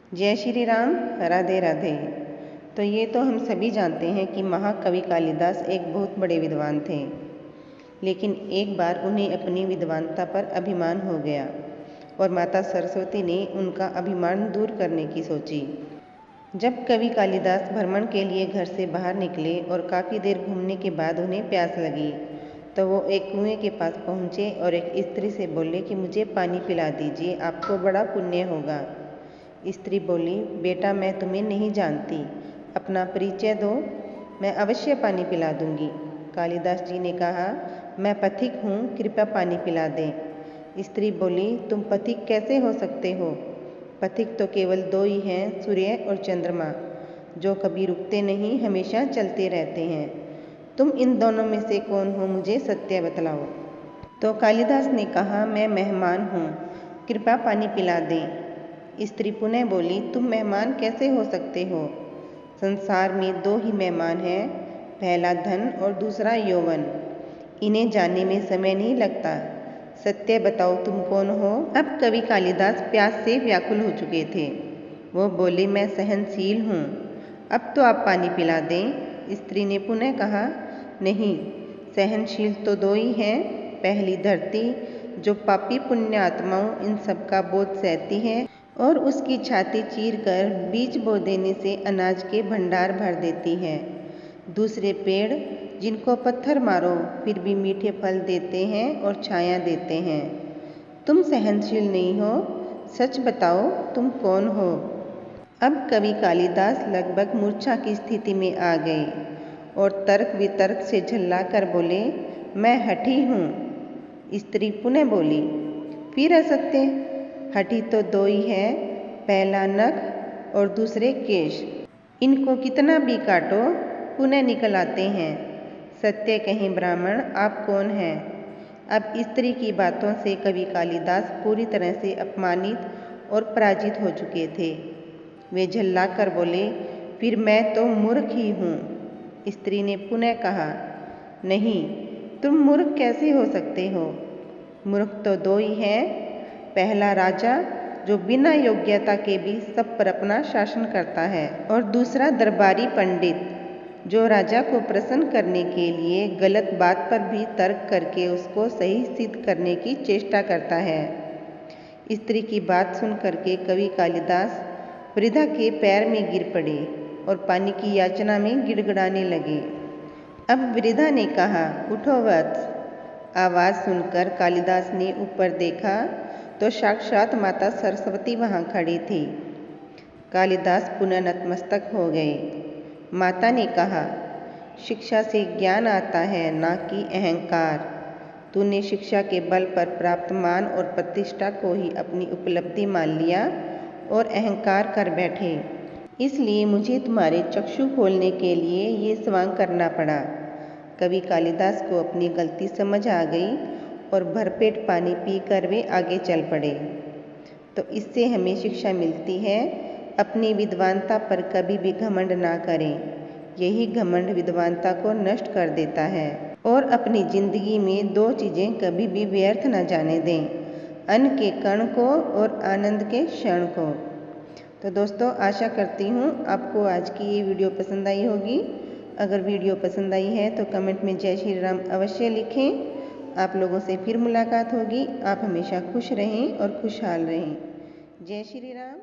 जय श्री राम। राधे राधे। तो ये तो हम सभी जानते हैं कि महाकवि कालिदास एक बहुत बड़े विद्वान थे, लेकिन एक बार उन्हें अपनी विद्वानता पर अभिमान हो गया और माता सरस्वती ने उनका अभिमान दूर करने की सोची। जब कवि कालिदास भ्रमण के लिए घर से बाहर निकले और काफ़ी देर घूमने के बाद उन्हें प्यास लगी, तो वो एक कुएं के पास पहुँचे और एक स्त्री से बोले कि मुझे पानी पिला दीजिए, आपको बड़ा पुण्य होगा। स्त्री बोली, बेटा मैं तुम्हें नहीं जानती, अपना परिचय दो, मैं अवश्य पानी पिला दूंगी। कालिदास जी ने कहा, मैं पथिक हूँ, कृपया पानी पिला दें। स्त्री बोली, तुम पथिक कैसे हो सकते हो? पथिक तो केवल दो ही हैं, सूर्य और चंद्रमा, जो कभी रुकते नहीं, हमेशा चलते रहते हैं। तुम इन दोनों में से कौन हो, मुझे सत्य बतलाओ। तो कालिदास ने कहा, मैं मेहमान हूँ, कृपया पानी पिला दें। स्त्री पुनः बोली, तुम मेहमान कैसे हो सकते हो? संसार में दो ही मेहमान हैं, पहला धन और दूसरा यौवन। इन्हें जानने में समय नहीं लगता। सत्य बताओ, तुम कौन हो? अब कवि कालिदास प्यास से व्याकुल हो चुके थे। वो बोले, मैं सहनशील हूँ, अब तो आप पानी पिला दें। स्त्री ने पुनः कहा, नहीं, सहनशील तो दो ही हैं, पहली धरती जो पापी पुण्य आत्माओं इन सब का बोझ सहती है और उसकी छाती चीरकर बीज बो देने से अनाज के भंडार भर देती है। दूसरे पेड़ जिनको पत्थर मारो फिर भी मीठे फल देते हैं और छाया देते हैं। तुम सहनशील नहीं हो, सच बताओ तुम कौन हो? अब कवि कालिदास लगभग मूर्छा की स्थिति में आ गए और तर्क वितर्क से झल्लाकर बोले, मैं हठी हूँ। स्त्री पुनः बोली, फिर असत्य? हठी तो दो ही है, पहला नख और दूसरे केश, इनको कितना भी काटो पुनः निकल आते हैं। सत्य कहें ब्राह्मण, आप कौन हैं? अब स्त्री की बातों से कवि कालिदास पूरी तरह से अपमानित और पराजित हो चुके थे। वे झल्लाकर बोले, फिर मैं तो मूर्ख ही हूँ। स्त्री ने पुनः कहा, नहीं, तुम मूर्ख कैसे हो सकते हो? मूर्ख तो दो ही हैं, पहला राजा जो बिना योग्यता के भी सब पर अपना शासन करता है और दूसरा दरबारी पंडित जो राजा को प्रसन्न करने के लिए गलत बात पर भी तर्क करके उसको सही सिद्ध करने की चेष्टा करता है। स्त्री की बात सुन करके कवि कालिदास वृद्धा के पैर में गिर पड़े और पानी की याचना में गिड़गिड़ाने लगे। अब वृद्धा ने कहा, उठो वत्स। आवाज़ सुनकर कालिदास ने ऊपर देखा तो साक्षात माता सरस्वती वहाँ खड़ी थी। कालिदास पुनः नतमस्तक हो गए। माता ने कहा, शिक्षा से ज्ञान आता है, ना कि अहंकार। तूने शिक्षा के बल पर प्राप्त मान और प्रतिष्ठा को ही अपनी उपलब्धि मान लिया और अहंकार कर बैठे, इसलिए मुझे तुम्हारे चक्षु खोलने के लिए ये स्वांग करना पड़ा। कवि कालिदास को अपनी गलती समझ आ गई और भरपेट पानी पीकर वे आगे चल पड़े। तो इससे हमें शिक्षा मिलती है, अपनी विद्वानता पर कभी भी घमंड ना करें। यही घमंड विद्वानता को नष्ट कर देता है। और अपनी जिंदगी में दो चीज़ें कभी भी व्यर्थ न जाने दें, अन्न के कण को और आनंद के क्षण को। तो दोस्तों, आशा करती हूँ आपको आज की ये वीडियो पसंद आई होगी। अगर वीडियो पसंद आई है तो कमेंट में जय श्री राम अवश्य लिखें। आप लोगों से फिर मुलाकात होगी। आप हमेशा खुश रहें और खुशहाल रहें। जय श्री राम।